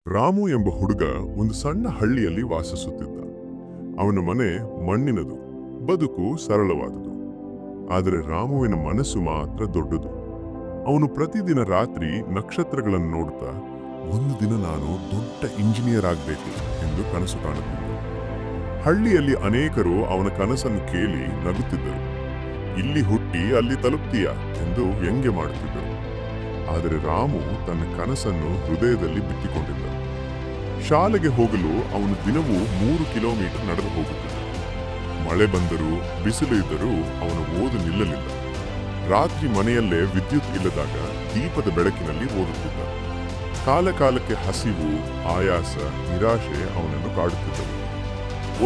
ರಾಮು ಎಂಬ ಹುಡುಗ ಒಂದು ಸಣ್ಣ ಹಳ್ಳಿಯಲ್ಲಿ ವಾಸಿಸುತ್ತಿದ್ದ. ಅವನ ಮನೆ ಮಣ್ಣಿನದು, ಬದುಕು ಸರಳವಾದುದು. ಆದರೆ ರಾಮುವಿನ ಮನಸ್ಸು ಮಾತ್ರ ದೊಡ್ಡದು. ಅವನು ಪ್ರತಿದಿನ ರಾತ್ರಿ ನಕ್ಷತ್ರಗಳನ್ನು ನೋಡುತ್ತಾ ಒಂದು ದಿನ ನಾನು ದೊಡ್ಡ ಇಂಜಿನಿಯರ್ ಆಗಬೇಕು ಎಂದು ಕನಸು ಕಾಣುತ್ತಿದ್ದ. ಹಳ್ಳಿಯಲ್ಲಿ ಅನೇಕರು ಅವನ ಕನಸನ್ನು ಕೇಳಿ ನಗುತ್ತಿದ್ದರು. ಇಲ್ಲಿ ಹುಟ್ಟಿ ಅಲ್ಲಿ ತಲುಪ್ತೀಯ ಎಂದು ವ್ಯಂಗ್ಯ ಮಾಡುತ್ತಿದ್ದರು. ಆದರೆ ರಾಮು ತನ್ನ ಕನಸನ್ನು ಹೃದಯದಲ್ಲಿ ಬಿಟ್ಟಿಕೊಂಡಿದ್ದ. ಶಾಲೆಗೆ ಹೋಗಲು ಅವನು ದಿನವೂ 3 ಕಿಲೋಮೀಟರ್ ನಡೆದು ಹೋಗುತ್ತಿದ್ದ. ಮಳೆ ಬಂದರೂ ಬಿಸಿಲು ಇದ್ದರೂ ಅವನ ಓದು ನಿಲ್ಲಲಿಲ್ಲ. ರಾತ್ರಿ ಮನೆಯಲ್ಲೇ ವಿದ್ಯುತ್ ಇಲ್ಲದಾಗ ದೀಪದ ಬೆಳಕಿನಲ್ಲಿ ಓದುತ್ತಿದ್ದ. ಕಾಲಕಾಲಕ್ಕೆ ಹಸಿವು, ಆಯಾಸ, ನಿರಾಶೆ ಅವನನ್ನು ಕಾಡುತ್ತಿದ್ದವು.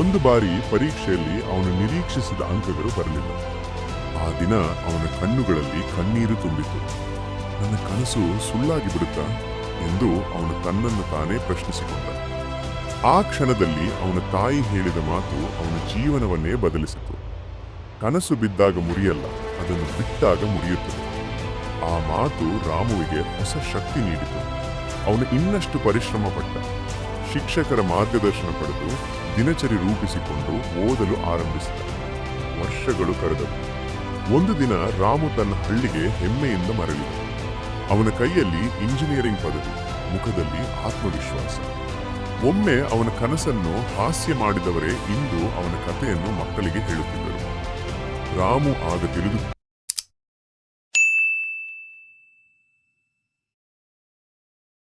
ಒಂದು ಬಾರಿ ಪರೀಕ್ಷೆಯಲ್ಲಿ ಅವನು ನಿರೀಕ್ಷಿಸಿದ ಅಂಕಗಳು ಬರಲಿಲ್ಲ. ಆ ದಿನ ಅವನ ಕಣ್ಣುಗಳಲ್ಲಿ ಕಣ್ಣೀರು ತುಂಬಿತು. ನನ್ನ ಕನಸು ಸುಳ್ಳಾಗಿ ಬಿಡುತ್ತಾ ಎಂದು ಅವನು ತನ್ನನ್ನು ತಾನೇ ಪ್ರಶ್ನಿಸಿಕೊಂಡ. ಆ ಕ್ಷಣದಲ್ಲಿ ಅವನ ತಾಯಿ ಹೇಳಿದ ಮಾತು ಅವನ ಜೀವನವನ್ನೇ ಬದಲಿಸಿತು. ಕನಸು ಬಿದ್ದಾಗ ಮುರಿಯಲ್ಲ, ಅದನ್ನು ಬಿಟ್ಟಾಗ ಮುರಿಯುತ್ತದೆ. ಆ ಮಾತು ರಾಮುವಿಗೆ ಹೊಸ ಶಕ್ತಿ ನೀಡಿತು. ಅವನು ಇನ್ನಷ್ಟು ಪರಿಶ್ರಮ ಪಟ್ಟ. ಶಿಕ್ಷಕರ ಮಾರ್ಗದರ್ಶನ ಪಡೆದು ದಿನಚರಿ ರೂಪಿಸಿಕೊಂಡು ಓದಲು ಆರಂಭಿಸಿದ. ವರ್ಷಗಳು ಕಳೆದವು. ಒಂದು ದಿನ ರಾಮು ತನ್ನ ಹಳ್ಳಿಗೆ ಹೆಮ್ಮೆಯಿಂದ ಮರಳಿದ. ಅವನ ಕೈಯಲ್ಲಿ ಇಂಜಿನಿಯರಿಂಗ್ ಪದವಿ, ಮುಖದಲ್ಲಿ ಆತ್ಮವಿಶ್ವಾಸ. ಒಮ್ಮೆ ಅವನ ಕನಸನ್ನು ಹಾಸ್ಯ ಮಾಡಿದವರೇ ಇಂದು ಅವನ ಕಥೆಯನ್ನು ಮಕ್ಕಳಿಗೆ ಹೇಳುತ್ತಿದ್ದರು. ರಾಮು ಆಗ ತಿಳಿದು